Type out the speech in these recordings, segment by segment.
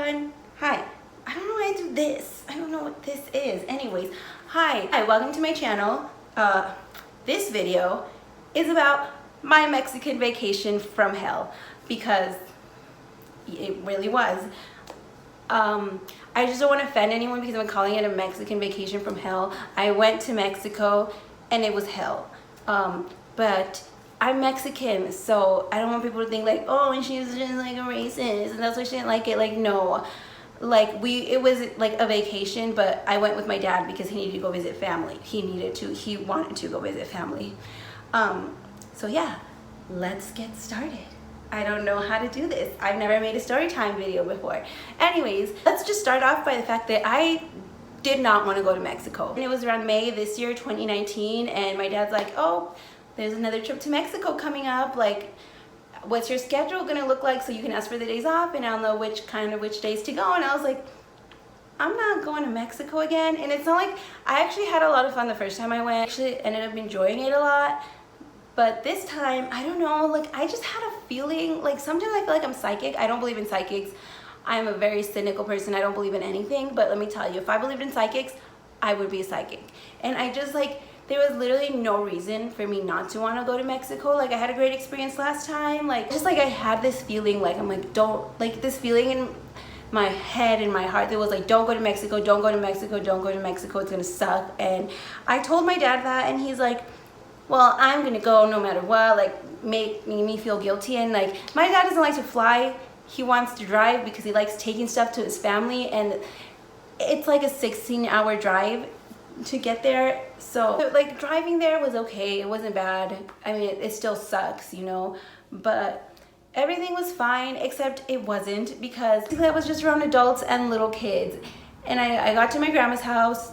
everyone. Hi. I don't know why I do this. I don't know what this is. Anyways, hi, welcome to my channel. This video is about my Mexican vacation from hell, because it really was. I just don't want to offend anyone because I'm calling it a Mexican vacation from hell. I went to Mexico and it was hell. But I'm Mexican, so I don't want people to think like, oh, and she's just like a racist and that's why she didn't like it. Like, no. Like, it was like a vacation, but I went with my dad because he needed to go visit family. He wanted to go visit family. So yeah, let's get started. I don't know how to do this. I've never made a story time video before. Anyways, let's just start off by the fact that I did not want to go to Mexico. And it was around May this year, 2019, and my dad's like, oh, there's another trip to Mexico coming up. Like, what's your schedule gonna look like so you can ask for the days off and I'll know which days to go. And I was like, I'm not going to Mexico again. And it's not like, I actually had a lot of fun the first time I went. I actually ended up enjoying it a lot. But this time, I don't know, like, I just had a feeling, like, sometimes I feel like I'm psychic. I don't believe in psychics. I'm a very cynical person. I don't believe in anything. But let me tell you, if I believed in psychics, I would be a psychic. And I just, like, there was literally no reason for me not to want to go to Mexico. Like, I had a great experience last time. Like, just like I had this feeling, like, I'm like, this feeling in my head and my heart that was like, don't go to Mexico, don't go to Mexico, don't go to Mexico, it's gonna suck. And I told my dad that, and he's like, well, I'm gonna go no matter what, like, making me feel guilty. And like, my dad doesn't like to fly. He wants to drive because he likes taking stuff to his family, and it's like a 16-hour drive to get there. So like, driving there was okay, it wasn't bad. I mean, it still sucks, you know, but everything was fine, except it wasn't, because I was just around adults and little kids. And I got to my grandma's house.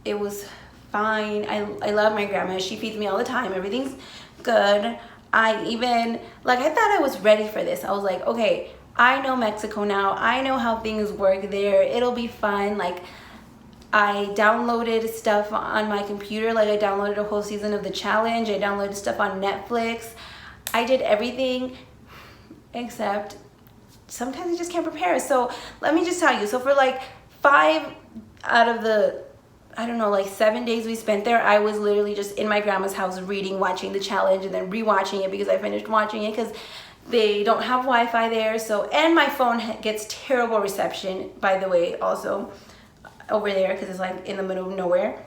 It was fine. I love my grandma. She feeds me all the time. Everything's good. I thought I was ready for this. I was like, okay, I know Mexico now. I know how things work there. It'll be fun. Like, I downloaded stuff on my computer. Like, I downloaded a whole season of The Challenge. I downloaded stuff on Netflix. I did everything, except sometimes I just can't prepare. So let me just tell you. So for like 5 out of the, I don't know, like 7 days we spent there, I was literally just in my grandma's house reading, watching The Challenge, and then rewatching it because I finished watching it because they don't have Wi-Fi there. So, and my phone gets terrible reception, by the way, also over there, because it's like in the middle of nowhere.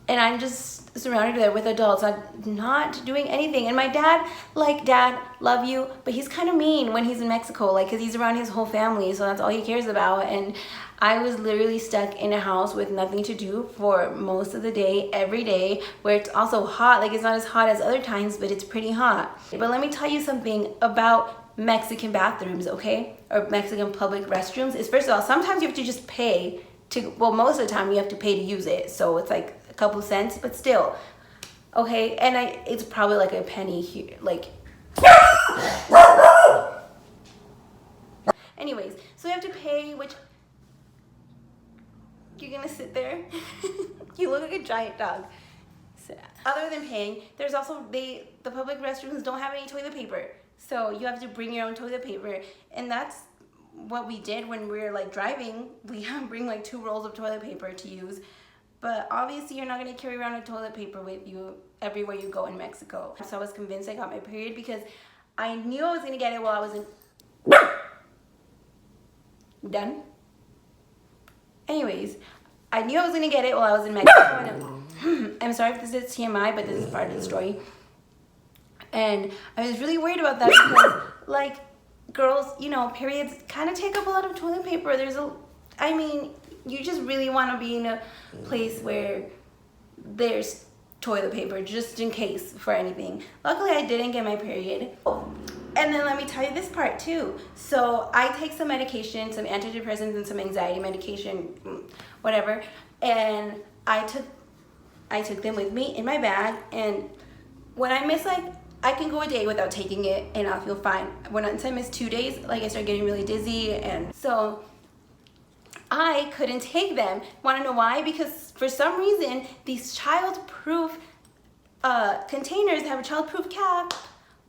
And I'm just surrounded there with adults. I'm not doing anything. And my dad, like, dad, love you, but he's kind of mean when he's in Mexico, like, because he's around his whole family, so that's all he cares about. And I was literally stuck in a house with nothing to do for most of the day, every day, where it's also hot. Like, it's not as hot as other times, but it's pretty hot. But let me tell you something about Mexican bathrooms, okay? Or Mexican public restrooms. Is, first of all, sometimes you have to just pay to, well, most of the time you have to pay to use it. So it's like a couple cents, but still, okay? And it's probably like a penny here, like. Anyways, so you have to pay, which, you're gonna sit there. You look like a giant dog. So, other than paying, there's also, the public restrooms don't have any toilet paper. So you have to bring your own toilet paper. And that's what we did when we were like driving. We bring like 2 rolls of toilet paper to use. But obviously you're not gonna carry around a toilet paper with you everywhere you go in Mexico. So I was convinced I got my period because I knew I was gonna get it while I was in, done? Anyways, I knew I was gonna get it while I was in Mexico. And I'm sorry if this is TMI, but this is part of the story. And I was really worried about that because, like, girls, you know, periods kind of take up a lot of toilet paper. I mean, you just really want to be in a place where there's toilet paper just in case for anything. Luckily, I didn't get my period. And then let me tell you this part too. So I take some medication, some antidepressants and some anxiety medication, whatever. And I took them with me in my bag. And when I miss, like, I can go a day without taking it and I'll feel fine. Once I miss 2 days, like, I start getting really dizzy, and so I couldn't take them. Want to know why? Because for some reason, these child-proof containers have a child-proof cap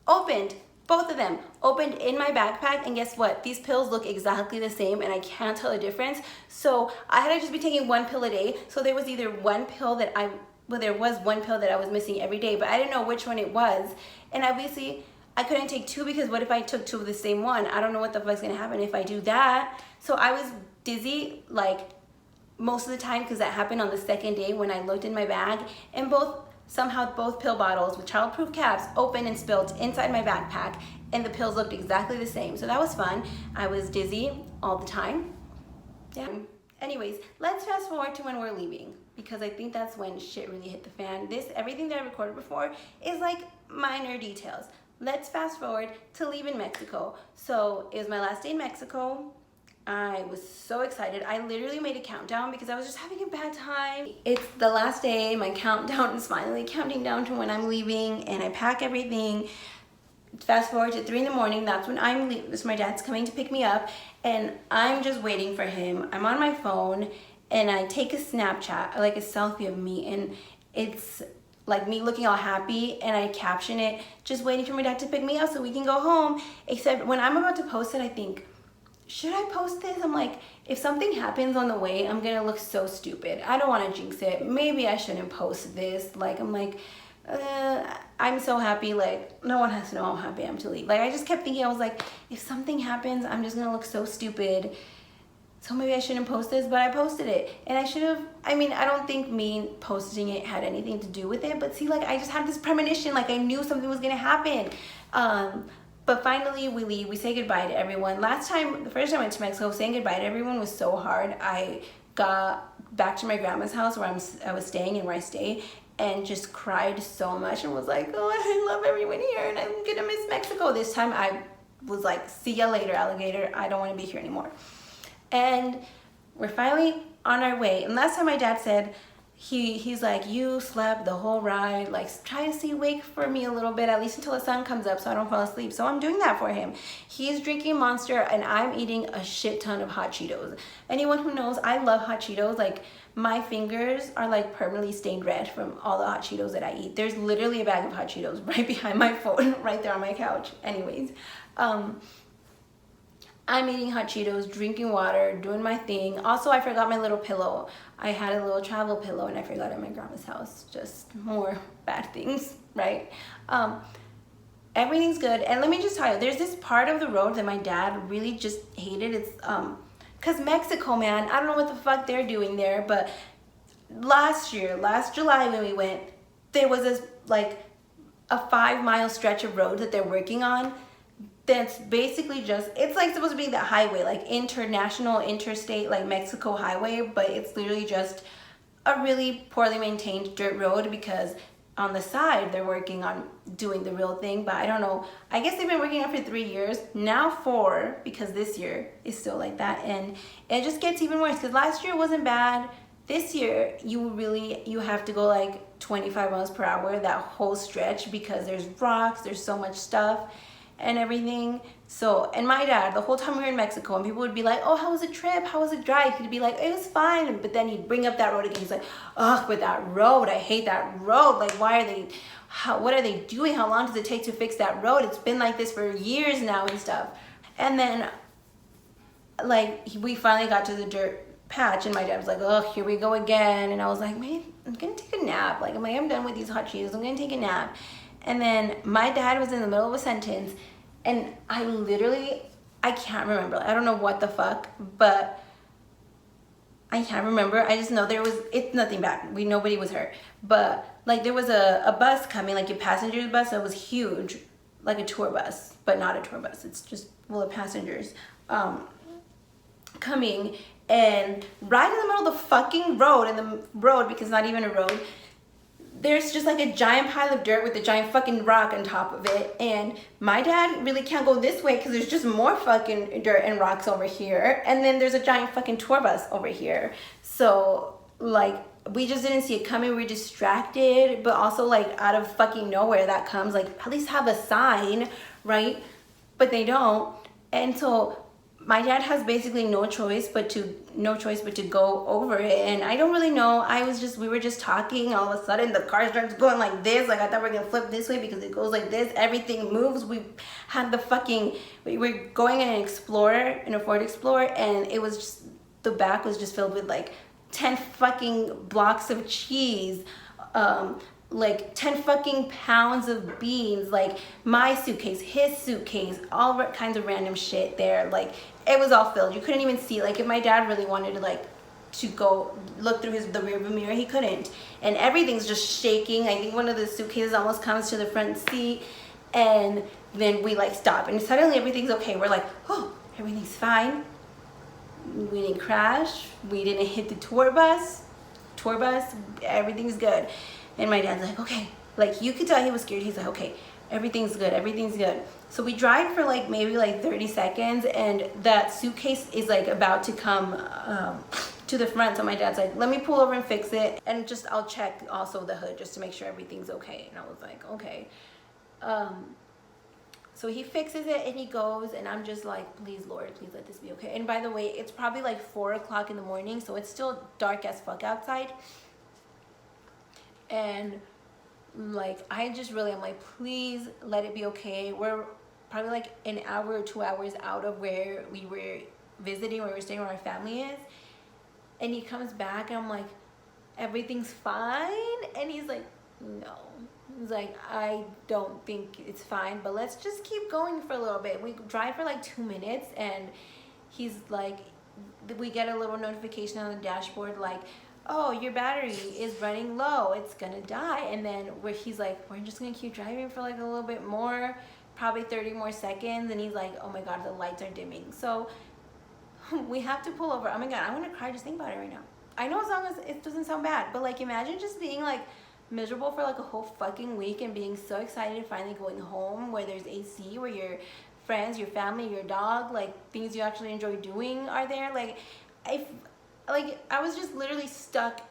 opened. both of them opened in my backpack, and guess what? These pills look exactly the same and I can't tell the difference. So I had to just be taking one pill a day. So there was either one pill that there was one pill that I was missing every day, but I didn't know which one it was. And obviously I couldn't take two, because what if I took two of the same one? I don't know what the fuck's gonna happen if I do that. So I was dizzy like most of the time, because that happened on the second day when I looked in my bag, and somehow both pill bottles with childproof caps opened and spilled inside my backpack, and the pills looked exactly the same. So that was fun. I was dizzy all the time. Yeah. Anyways, let's fast forward to when we're leaving, because I think that's when shit really hit the fan. Everything that I recorded before is like minor details. Let's fast forward to leaving Mexico. So it was my last day in Mexico. I was so excited. I literally made a countdown because I was just having a bad time. It's the last day. My countdown is finally counting down to when I'm leaving, and I pack everything. Fast forward to 3 in the morning. That's when I'm leaving. My dad's coming to pick me up, and I'm just waiting for him. I'm on my phone, and I take a Snapchat, like a selfie of me, and it's like me looking all happy, and I caption it, just waiting for my dad to pick me up so we can go home. Except when I'm about to post it, I think, should I post this? I'm like, if something happens on the way, I'm gonna look so stupid. I don't want to jinx it. Maybe I shouldn't post this. Like, I'm like, I'm so happy. Like, no one has to know how happy I am to leave. Like, I just kept thinking, I was like, if something happens, I'm just gonna look so stupid. So maybe I shouldn't post this, but I posted it. And I should have, I mean, I don't think me posting it had anything to do with it, but see, like, I just had this premonition, like I knew something was gonna happen. But finally we leave, we say goodbye to everyone. The first time I went to Mexico, saying goodbye to everyone was so hard. I got back to my grandma's house where I was staying and where I stay, and just cried so much and was like, oh, I love everyone here and I'm gonna miss Mexico. This time I was like, see ya later, alligator. I don't wanna be here anymore. And we're finally on our way. And last time my dad said, he's like, you slept the whole ride, like try to stay awake for me a little bit, at least until the sun comes up so I don't fall asleep. So I'm doing that for him. He's drinking Monster and I'm eating a shit ton of hot Cheetos. Anyone who knows, I love hot Cheetos. Like, my fingers are like permanently stained red from all the hot Cheetos that I eat. There's literally a bag of hot Cheetos right behind my phone, right there on my couch. Anyways, I'm eating hot Cheetos, drinking water, doing my thing. Also, I forgot my little pillow. I had a little travel pillow and I forgot it at my grandma's house. Just more bad things, right? Everything's good. And let me just tell you, there's this part of the road that my dad really just hated. It's, cause Mexico, man, I don't know what the fuck they're doing there, but last July when we went, there was this, like, a 5-mile stretch of road that they're working on. That's basically just, it's like supposed to be the highway, like international, interstate, like Mexico highway, but it's literally just a really poorly maintained dirt road, because on the side they're working on doing the real thing. But I don't know, I guess they've been working on it for 3 years, now 4, because this year is still like that. And it just gets even worse, because last year wasn't bad. This year you have to go like 25 miles per hour that whole stretch, because there's rocks, there's so much stuff and everything. So, and my dad, the whole time we were in Mexico, and people would be like, oh, how was the trip? How was the drive? He'd be like, it was fine. But then he'd bring up that road again. He's like, ugh, but that road, I hate that road. Like, what are they doing? How long does it take to fix that road? It's been like this for years now and stuff. And then, like, we finally got to the dirt patch, and my dad was like, oh, here we go again. And I was like, man, I'm gonna take a nap. Like, I'm done with these hot Cheetos. I'm gonna take a nap. And then my dad was in the middle of a sentence, and I can't remember. I don't know what the fuck, but I can't remember. I just know it's nothing bad. Nobody was hurt. But like, there was a bus coming, like a passenger bus that was huge, like a tour bus, but not a tour bus. It's just full of passengers coming, and right in the middle of the fucking road, because it's not even a road, there's just like a giant pile of dirt with a giant fucking rock on top of it. And my dad really can't go this way because there's just more fucking dirt and rocks over here. And then there's a giant fucking tour bus over here. So, like, we just didn't see it coming. We were distracted, but also, like, out of fucking nowhere that comes, like, at least have a sign, right? But they don't. And so my dad has basically no choice but to go over it. And I don't really know, we were just talking, all of a sudden the car starts going like this, like I thought we were gonna flip this way because it goes like this, everything moves. We were going in a Ford Explorer, and it was just, the back was just filled with like 10 fucking blocks of cheese, like 10 fucking pounds of beans, like my suitcase, his suitcase, all kinds of random shit there. Like it was all filled. You couldn't even see, like if my dad really wanted to go look through the rearview mirror, he couldn't. And everything's just shaking. I think one of the suitcases almost comes to the front seat, and then we like stop, and suddenly everything's okay. We're like, oh, everything's fine. We didn't crash. We didn't hit the tour bus. Everything's good. And my dad's like, okay. Like, you could tell he was scared. He's like, okay, everything's good. So we drive for like maybe like 30 seconds, and that suitcase is like about to come to the front. So my dad's like, let me pull over and fix it, and just I'll check also the hood just to make sure everything's okay. And I was like, okay. So he fixes it and he goes, and I'm just like, please Lord, please let this be okay. And by the way, it's probably like 4 o'clock in the morning, so it's still dark as fuck outside. And like, I'm like, please let it be okay. We're probably like an hour or 2 hours out of where we were visiting, where we were staying, where our family is. And he comes back, and I'm like, everything's fine? And he's like, no. He's like, I don't think it's fine, but let's just keep going for a little bit. We drive for like 2 minutes, and he's like, we get a little notification on the dashboard like, oh, your battery is running low, it's gonna die. And then he's like, we're just gonna keep driving for like a little bit more, probably 30 more seconds. And he's like, oh my God, the lights are dimming. So we have to pull over. Oh my God, I wanna cry just think about it right now. I know, as long as it doesn't sound bad, but like, imagine just being like miserable for like a whole fucking week and being so excited finally going home, where there's AC, where your friends, your family, your dog, like things you actually enjoy doing are there. Like I was just literally stuck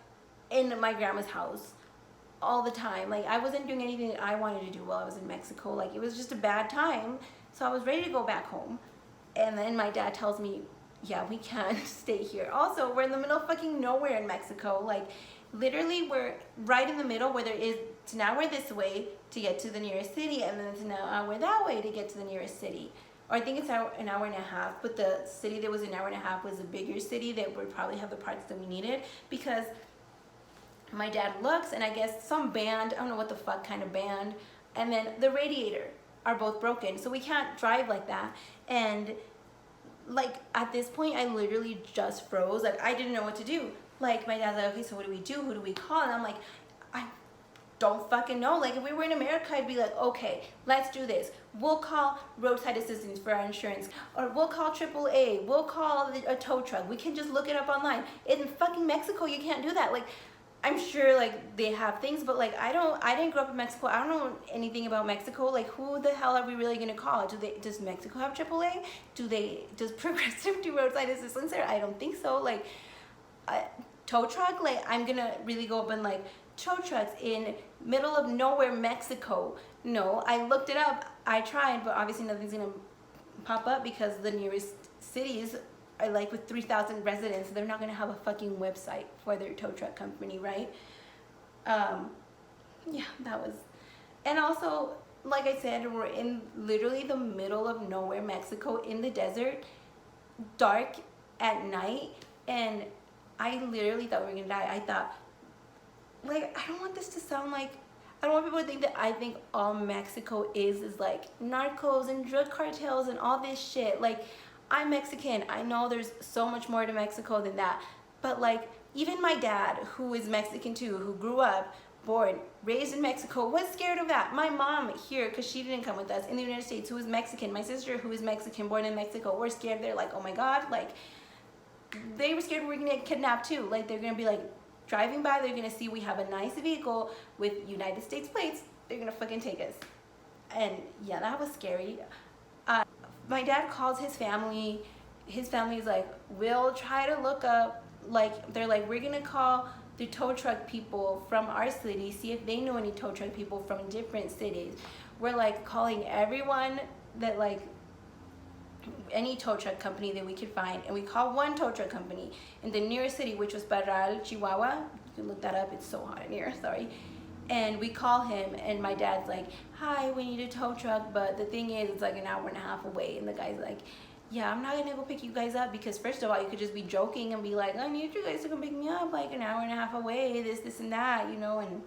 in my grandma's house all the time. Like, I wasn't doing anything that I wanted to do while I was in Mexico. Like, it was just a bad time. So I was ready to go back home. And then my dad tells me, yeah, we can't stay here. Also, we're in the middle of fucking nowhere in Mexico. Like, literally, we're right in the middle, where it's an hour this way to get to the nearest city, and then it's an hour that way to get to the nearest city. Or I think it's an hour and a half, but the city that was an hour and a half was a bigger city that would probably have the parts that we needed, because my dad looks, and I guess some band, I don't know what the fuck kind of band, and then the radiator are both broken. So we can't drive like that. And like, at this point, I literally just froze. Like, I didn't know what to do. Like, my dad's like, okay, so what do we do? Who do we call? And I'm like, I don't fucking know. Like, if we were in America, I'd be like, okay, let's do this. We'll call roadside assistance for our insurance, or we'll call AAA, we'll call a tow truck. We can just look it up online. In fucking Mexico, you can't do that. Like, I'm sure like they have things, but like I didn't grow up in Mexico. I don't know anything about Mexico. Like, who the hell are we really gonna call? Does Mexico have AAA? Does Progressive do roadside assistance there? I don't think so. Like, tow truck, like, I'm gonna really go up and like, tow trucks in middle of nowhere Mexico? No. I looked it up, I tried, but obviously nothing's gonna pop up, because the nearest cities are like with 3,000 residents. They're not gonna have a fucking website for their tow truck company, right? Yeah, that was. And also, like I said, we're in literally the middle of nowhere Mexico, in the desert, dark at night, and I literally thought we were gonna die. I thought, like, I don't want this to sound like, I don't want people to think that I think all Mexico is like narcos and drug cartels and all this shit. Like, I'm Mexican. I know there's so much more to Mexico than that. But like, even my dad, who is Mexican too, who grew up, born, raised in Mexico, was scared of that. My mom here, because she didn't come with us, in the United States, who is Mexican. My sister, who is Mexican, born in Mexico, were scared. They're like, oh my God, like, they were scared we were gonna get kidnapped too. Like, they're gonna be like, driving by, they're gonna see we have a nice vehicle with United States plates, they're gonna fucking take us. And yeah, that was scary. My dad calls his family. His family's like, we'll try to look up, like, they're like, we're gonna call the tow truck people from our city, see if they know any tow truck people from different cities. We're like calling everyone that like any tow truck company that we could find, and we called one tow truck company in the nearest city, which was Parral, Chihuahua. You can look that up, it's so hot in here, sorry. And we call him, and my dad's like, hi, we need a tow truck, but the thing is, it's like an hour and a half away. And the guy's like, yeah, I'm not gonna go pick you guys up, because first of all, you could just be joking and be like, I need you guys to come pick me up, like an hour and a half away, this and that, you know, and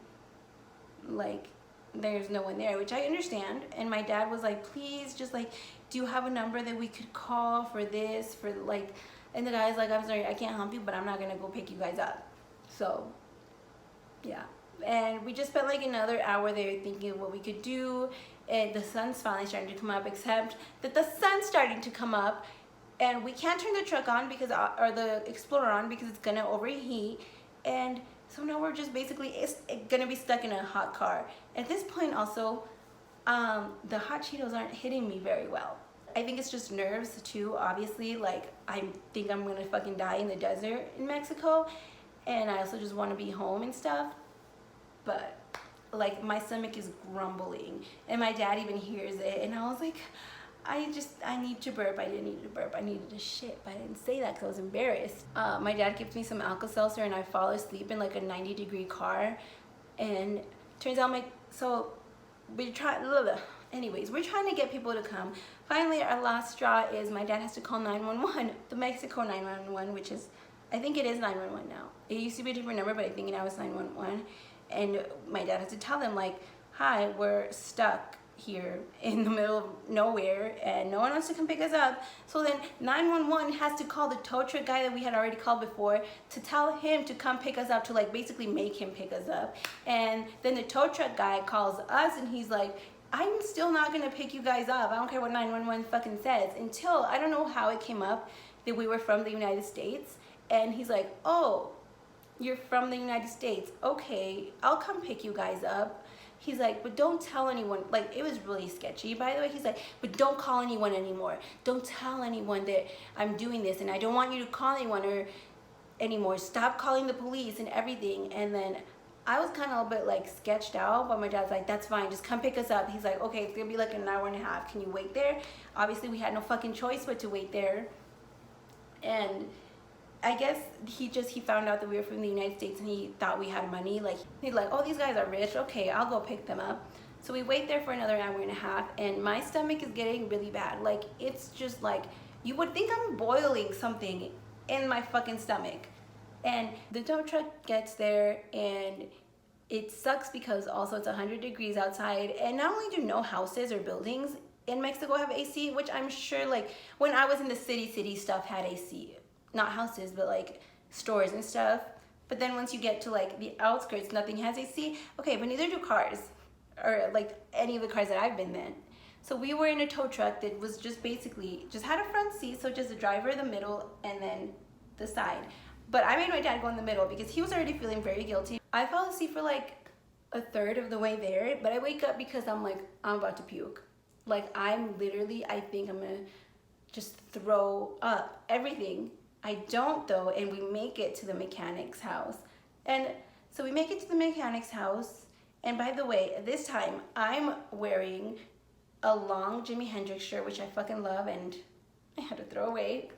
like, there's no one there, which I understand. And my dad was like, please, just like, do you have a number that we could call for this, for like, and the guy's like, I'm sorry, I can't help you, but I'm not gonna go pick you guys up. So yeah, and we just spent like another hour there thinking of what we could do, and the sun's finally starting to come up, except that the sun's starting to come up and we can't turn the truck on because, or the Explorer on, because it's gonna overheat. And so now we're just basically gonna be stuck in a hot car. At this point also, the hot Cheetos aren't hitting me very well. I think it's just nerves too, obviously. Like, I think I'm gonna fucking die in the desert in Mexico, and I also just want to be home and stuff. But like, my stomach is grumbling, and my dad even hears it, and I was like, I need to burp. I didn't need to burp, I needed to shit, but I didn't say that because I was embarrassed. My dad gives me some Alka-Seltzer, and I fall asleep in like a 90-degree car, and turns out anyways, we're trying to get people to come. Finally, our last straw is my dad has to call 911, the Mexico 911, which is, I think it is 911 now. It used to be a different number, but I think now it's 911. And my dad has to tell them, like, hi, we're stuck here in the middle of nowhere and no one wants to come pick us up. So then 911 has to call the tow truck guy that we had already called before to tell him to come pick us up, to like basically make him pick us up. And then the tow truck guy calls us and he's like, I'm still not gonna pick you guys up. I don't care what 911 fucking says. Until, I don't know how it came up that we were from the United States. And he's like, oh, you're from the United States. Okay, I'll come pick you guys up. He's like, but don't tell anyone. Like, it was really sketchy, by the way. He's like, but don't call anyone anymore. Don't tell anyone that I'm doing this, and I don't want you to call anyone anymore. Stop calling the police and everything. And then I was kind of a bit like sketched out, but my dad's like, that's fine, just come pick us up. He's like, okay, it's gonna be like an hour and a half. Can you wait there? Obviously, we had no fucking choice but to wait there. And I guess he found out that we were from the United States, and he thought we had money. Like, he's like, oh, these guys are rich. Okay, I'll go pick them up. So we wait there for another hour and a half, and my stomach is getting really bad. Like, it's just like, you would think I'm boiling something in my fucking stomach. And the tow truck gets there, and it sucks because also it's 100 degrees outside. And not only do no houses or buildings in Mexico have AC, which I'm sure, like, when I was in the city stuff had AC. Not houses, but like stores and stuff. But then once you get to like the outskirts, nothing has AC. Okay, but neither do cars, or like any of the cars that I've been in. So we were in a tow truck that was just basically, just had a front seat, so just the driver, the middle, and then the side. But I made my dad go in the middle because he was already feeling very guilty. I fell asleep for like a third of the way there, but I wake up because I'm like, I'm about to puke. Like, I'm literally, I think I'm gonna just throw up everything. I don't though, and we make it to the mechanic's house. And so we make it to the mechanic's house, and by the way, this time I'm wearing a long Jimi Hendrix shirt, which I fucking love, and I had to throw away.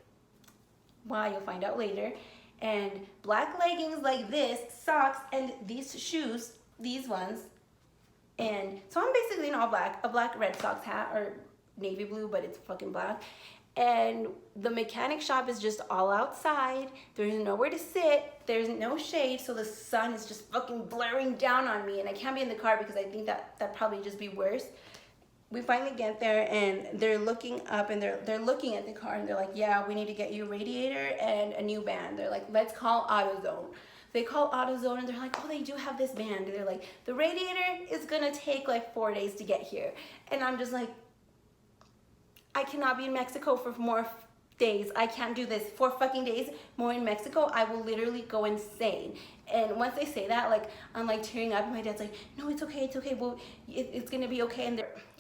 Why, you'll find out later. And black leggings like this, socks, and these shoes, these ones. And so I'm basically in all black, a black Red Sox hat, or navy blue, but it's fucking black. And the mechanic shop is just all outside. There's nowhere to sit. There's no shade, so the sun is just fucking blaring down on me, and I can't be in the car because I think that'd probably just be worse. We finally get there, and they're looking up, and they're looking at the car, and they're like, yeah, we need to get you a radiator and a new band. They're like, let's call AutoZone. They call AutoZone, and they're like, oh, they do have this band. They're like, the radiator is gonna take like 4 days to get here. And I'm just like, I cannot be in Mexico for more days. I can't do this. 4 fucking days more in Mexico, I will literally go insane. And once they say that, like, I'm like tearing up, and my dad's like, no, it's okay, well, it's gonna be okay.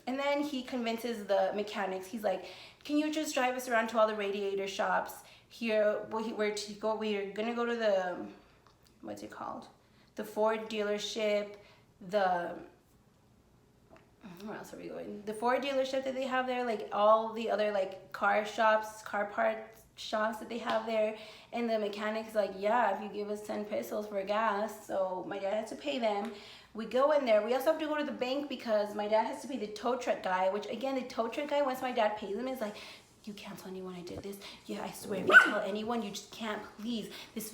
And then he convinces the mechanics, he's like, can you just drive us around to all the radiator shops here? We're gonna go to the, what's it called? The Ford dealership, the where else are we going? The Ford dealership that they have there, like all the other like car shops, car parts shops that they have there, and the mechanic's like, yeah, if you give us 10 pesos for gas. So my dad has to pay them. We go in there. We also have to go to the bank because my dad has to pay the tow truck guy, which again, the tow truck guy, once my dad pays him, is like, you can't tell anyone I did this. Yeah, I swear, if you tell anyone, you just can't, please.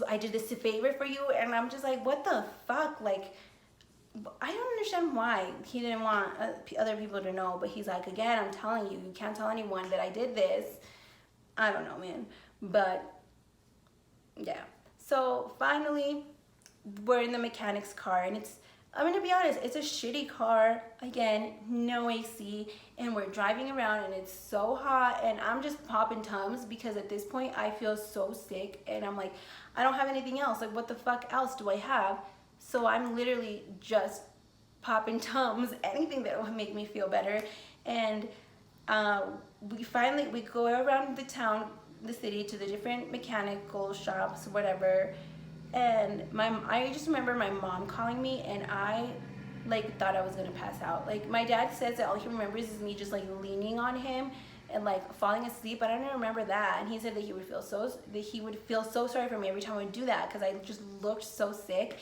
I did this a favor for you. And I'm just like, what the fuck? Like, I don't understand why he didn't want other people to know, but he's like, again, I'm telling you, you can't tell anyone that I did this. I don't know, man. But yeah. So finally, we're in the mechanic's car, and I'm gonna be honest, it's a shitty car. Again, no AC, and we're driving around, and it's so hot, and I'm just popping Tums because at this point I feel so sick, and I'm like, I don't have anything else. Like, what the fuck else do I have? So I'm literally just popping Tums, anything that will make me feel better. And we go around the town, the city, to the different mechanical shops, whatever. And I just remember my mom calling me, and I like thought I was gonna pass out. Like, my dad says that all he remembers is me just like leaning on him and like falling asleep, but I don't remember that. And he said that he would feel so sorry for me every time I would do that because I just looked so sick.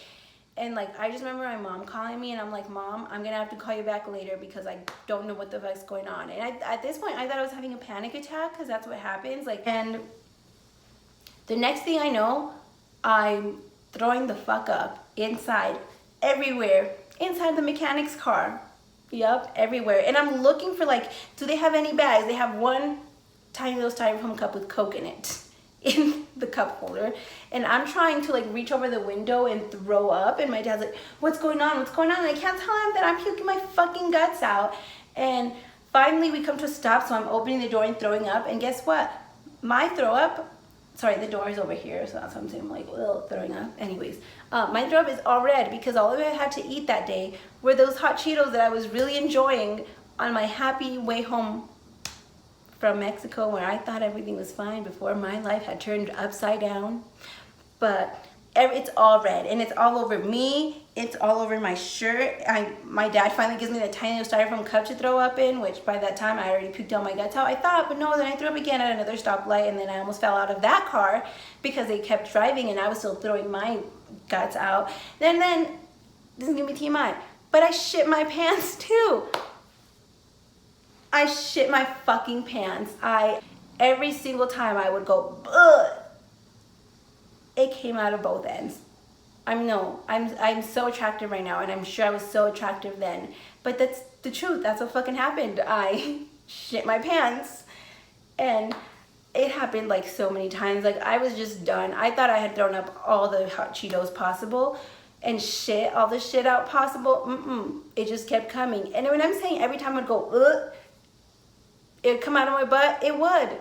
And like, I just remember my mom calling me, and I'm like, Mom, I'm gonna have to call you back later because I don't know what the fuck's going on. And at this point, I thought I was having a panic attack because that's what happens. Like, and the next thing I know, I'm throwing the fuck up inside, everywhere, inside the mechanic's car. Yup, everywhere. And I'm looking for like, do they have any bags? They have one tiny little styrofoam cup with Coke in it, in the cup holder, and I'm trying to like reach over the window and throw up, and my dad's like, what's going on, and I can't tell him that I'm puking my fucking guts out. And finally we come to a stop, so I'm opening the door and throwing up, and guess what, my throw up, sorry, the door is over here, so that's what I'm saying, I'm like, ugh, throwing up. Anyways, my throw up is all red because all I had to eat that day were those hot Cheetos that I was really enjoying on my happy way home from Mexico, where I thought everything was fine before my life had turned upside down. But it's all red, and it's all over me, it's all over my shirt. My dad finally gives me the tiny little styrofoam cup to throw up in, which by that time I already puked all my guts out, I thought, but no, then I threw up again at another stoplight, and then I almost fell out of that car because they kept driving and I was still throwing my guts out. Then this is gonna be TMI, but I shit my pants too. I shit my fucking pants. Every single time I would go, ugh, it came out of both ends. I'm so attractive right now, and I'm sure I was so attractive then. But that's the truth. That's what fucking happened. I shit my pants, and it happened like so many times. Like, I was just done. I thought I had thrown up all the hot Cheetos possible and shit all the shit out possible. It just kept coming. And when I'm saying every time I'd go, ugh, it would come out of my butt, it would.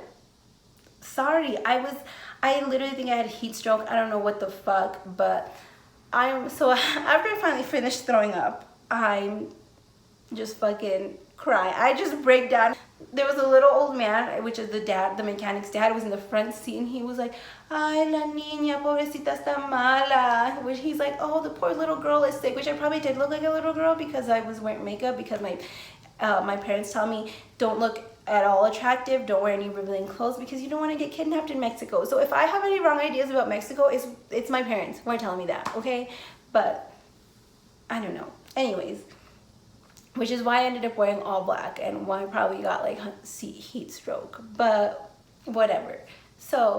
Sorry, I literally think I had heat stroke. I don't know what the fuck, but so after I finally finished throwing up, I'm just fucking cry. I just break down. There was a little old man, which is the mechanic's dad, was in the front seat, and he was like, ay, la niña, pobrecita está mala, which he's like, oh, the poor little girl is sick, which I probably did look like a little girl because I was wearing makeup, because my parents tell me, don't look at all attractive, don't wear any revealing clothes because you don't want to get kidnapped in Mexico. So if I have any wrong ideas about Mexico, it's my parents who are telling me that, okay? But I don't know. Anyways, which is why I ended up wearing all black and why I probably got like heat stroke, but whatever. So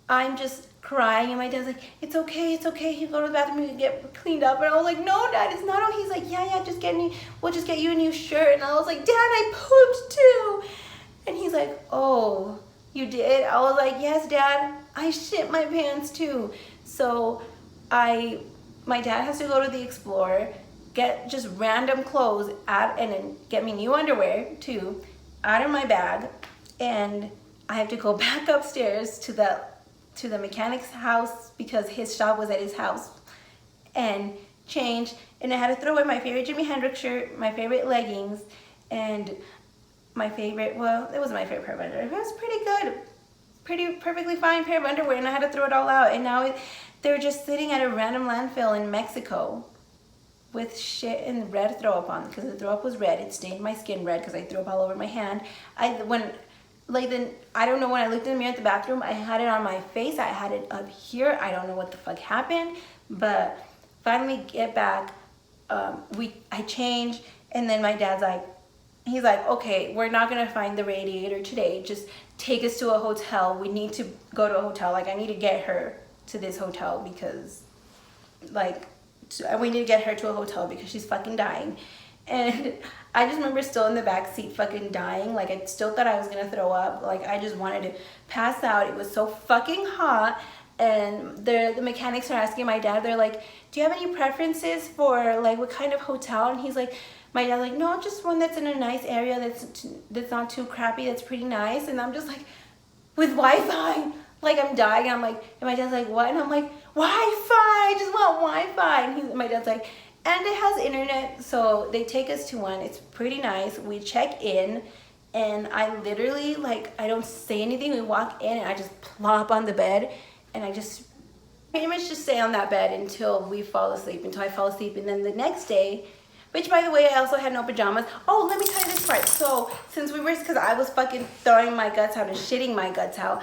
I'm just crying, and my dad's like, it's okay, you go to the bathroom, you get cleaned up. And I was like, no, Dad, it's not okay. He's like, yeah, we'll just get you a new shirt. And I was like, Dad, I pooped too. And he's like, oh, you did? I was like, yes, Dad, I shit my pants too. So my dad has to go to the Explorer, get just random clothes and then get me new underwear too out of my bag, and I have to go back upstairs to the mechanic's house because his shop was at his house, and change. And I had to throw away my favorite Jimi Hendrix shirt, my favorite leggings, and my favorite, well, it wasn't my favorite pair of underwear. It was pretty good, perfectly fine pair of underwear, and I had to throw it all out. And now they're just sitting at a random landfill in Mexico with shit and red throw up on, because the throw up was red. It stained my skin red because I threw up all over my hand. I don't know, when I looked in the mirror at the bathroom, I had it on my face, I had it up here. I don't know what the fuck happened, but finally get back, I changed, and then my dad's like, he's like, okay, we're not gonna find the radiator today, just take us to a hotel. We need to go to a hotel. Like, I need to get her to this hotel because, like, we need to get her to a hotel because she's fucking dying. And I just remember still in the back seat fucking dying. Like, I still thought I was gonna throw up. Like, I just wanted to pass out. It was so fucking hot. And the mechanics are asking my dad, they're like, do you have any preferences for, like, what kind of hotel? And he's like, my dad's like, no, just one that's in a nice area, that's not too crappy, that's pretty nice. And I'm just like, with Wi-Fi? Like, I'm dying. I'm like, and my dad's like, what? And I'm like, Wi-Fi, I just want Wi-Fi. And my dad's like, and it has internet. So they take us to one. It's pretty nice. We check in, and I literally, like, I don't say anything. We walk in, and I just plop on the bed, and I just pretty much just stay on that bed until we fall asleep, until I fall asleep. And then the next day, which, by the way, I also had no pajamas. Oh, let me tell you this part. So, because I was fucking throwing my guts out and shitting my guts out,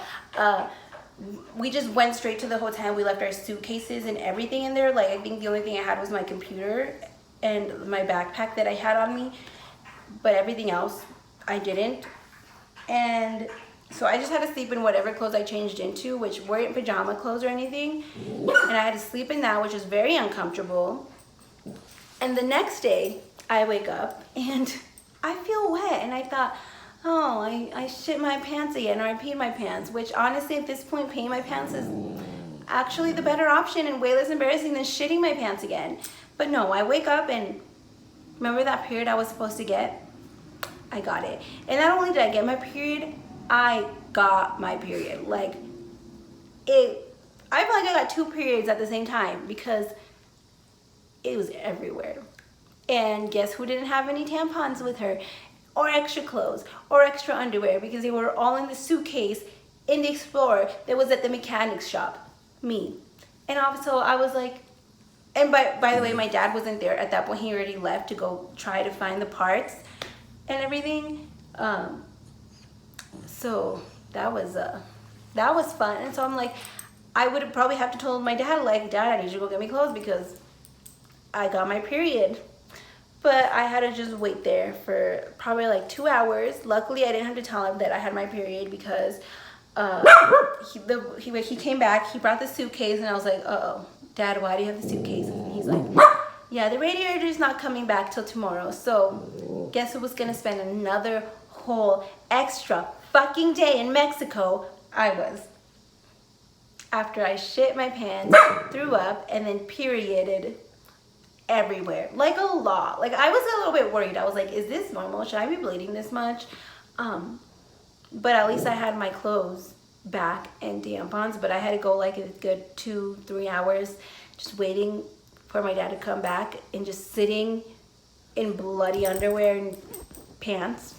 we just went straight to the hotel. We left our suitcases and everything in there. Like, I think the only thing I had was my computer and my backpack that I had on me. But everything else, I didn't. And so I just had to sleep in whatever clothes I changed into, which weren't pajama clothes or anything. And I had to sleep in that, which was very uncomfortable. And the next day, I wake up and I feel wet, and I thought, oh, I shit my pants again, or I peed my pants, which honestly at this point, peeing my pants is actually the better option and way less embarrassing than shitting my pants again. But no, I wake up and remember that period I was supposed to get? I got it. And not only did I get my period, I got my period. Like, I feel like I got 2 periods at the same time because it was everywhere. And guess who didn't have any tampons with her, or extra clothes, or extra underwear, because they were all in the suitcase in the Explorer that was at the mechanics shop? Me. And also I was like, and by the way, my dad wasn't there at that point. He already left to go try to find the parts and everything. So that was fun. And so I'm like, I would have probably have to told my dad, like, Dad, I need you to go get me clothes because I got my period. But I had to just wait there for probably like 2 hours. Luckily, I didn't have to tell him that I had my period because he came back, he brought the suitcase, and I was like, uh-oh, Dad, why do you have the suitcase? And he's like, yeah, the radiator is not coming back till tomorrow. So guess who was gonna spend another whole extra fucking day in Mexico? I was. After I shit my pants, threw up, and then perioded everywhere, like a lot. Like, I was a little bit worried. I was like, is this normal? Should I be bleeding this much? But at least I had my clothes back and tampons. But I had to go like a good 2-3 hours just waiting for my dad to come back and just sitting in bloody underwear and pants.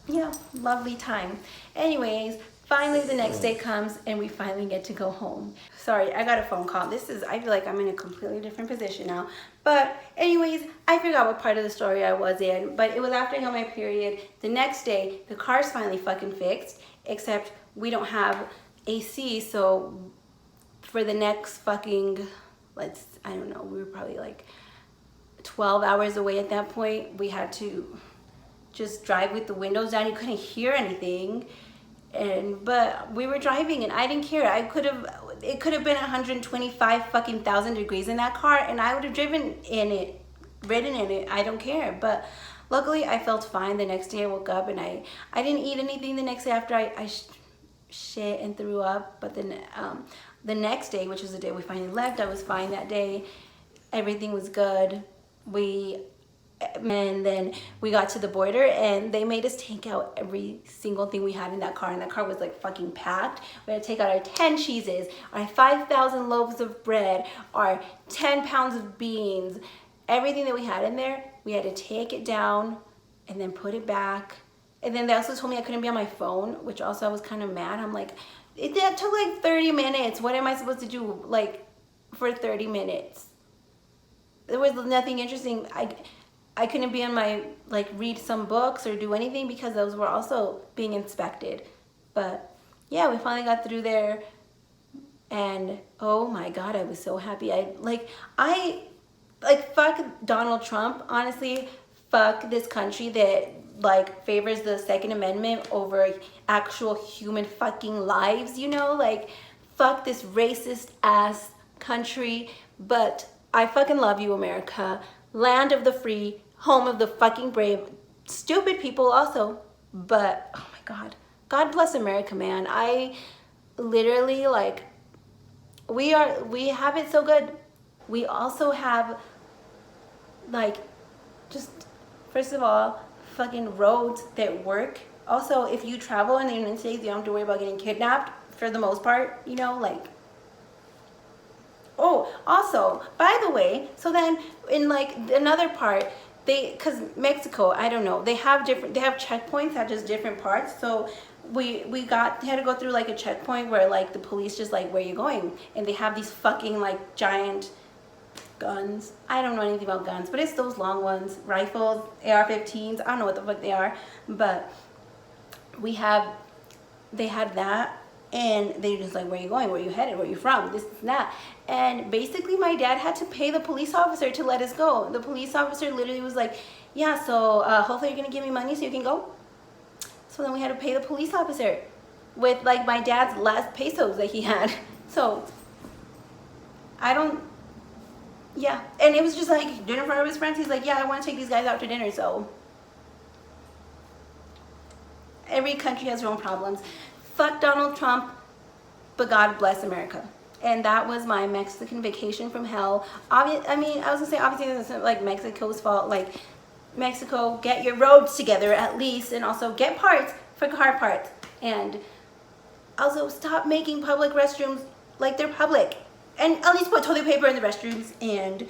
Yeah, lovely time. Anyways, finally the next day comes and we finally get to go home. Sorry, I got a phone call. I feel like I'm in a completely different position now. But anyways, I forgot what part of the story I was in, but it was after I got my period. The next day, the car's finally fucking fixed, except we don't have AC, so for the next fucking, I don't know, we were probably like 12 hours away at that point. We had to just drive with the windows down. You couldn't hear anything. But we were driving and I didn't care. It could have been 125 fucking thousand degrees in that car and I would have ridden in it. I don't care. But luckily I felt fine. The next day I woke up and I didn't eat anything the next day after I shit and threw up. But then the next day, which was the day we finally left, I was fine that day. Everything was good. And then we got to the border and they made us take out every single thing we had in that car, and that car was like fucking packed. We had to take out our 10 cheeses, our 5,000 loaves of bread, our 10 pounds of beans, everything that we had in there. We had to take it down and then put it back. And then they also told me I couldn't be on my phone, which also I was kind of mad. I'm like, that took like 30 minutes. What am I supposed to do like for 30 minutes? there was nothing interesting. I couldn't be on my, like, read some books or do anything because those were also being inspected. But yeah, we finally got through there, and oh my God, I was so happy. Fuck Donald Trump, honestly. Fuck this country that, like, favors the Second Amendment over actual human fucking lives, you know? Like, fuck this racist ass country. But I fucking love you, America. Land of the free, home of the fucking brave. Stupid people also, but oh my God. God bless America, man. I literally, like, we have it so good. We also have, like, just, first of all, fucking roads that work. Also, if you travel in the United States, you don't have to worry about getting kidnapped for the most part, you know, like. Oh, also, by the way, so then in, like, another part, because Mexico, I don't know, they have checkpoints at just different parts. So we had to go through, like, a checkpoint where, like, the police just, like, where are you going? And they have these fucking, like, giant guns. I don't know anything about guns, but it's those long ones, rifles, AR-15s. I don't know what the fuck they are, but they had that. And they just like, where are you going? Where are you headed? Where are you from? This and that. And basically my dad had to pay the police officer to let us go. The police officer literally was like, yeah, so hopefully you're going to give me money so you can go. So then we had to pay the police officer with, like, my dad's last pesos that he had. So yeah. And it was just like dinner in front of his friends. He's like, yeah, I want to take these guys out to dinner. So every country has their own problems. Fuck Donald Trump, but God bless America. And that was my Mexican vacation from hell. I was gonna say, obviously it's not like Mexico's fault. Like, Mexico, get your roads together at least, and also get parts for car parts. And also stop making public restrooms like they're public. And at least put toilet paper in the restrooms and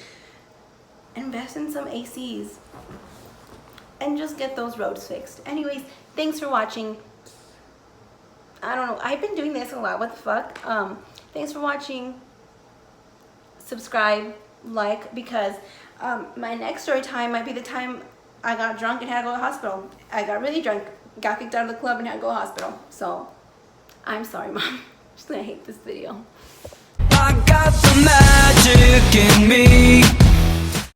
invest in some ACs. And just get those roads fixed. Anyways, thanks for watching. I don't know, I've been doing this a lot, what the fuck. Thanks for watching. Subscribe, like, because my next story time might be the time I got drunk and had to go to the hospital. I got really drunk, got kicked out of the club and had to go to the hospital. So, I'm sorry, Mom. Just gonna hate this video. I got the magic in me.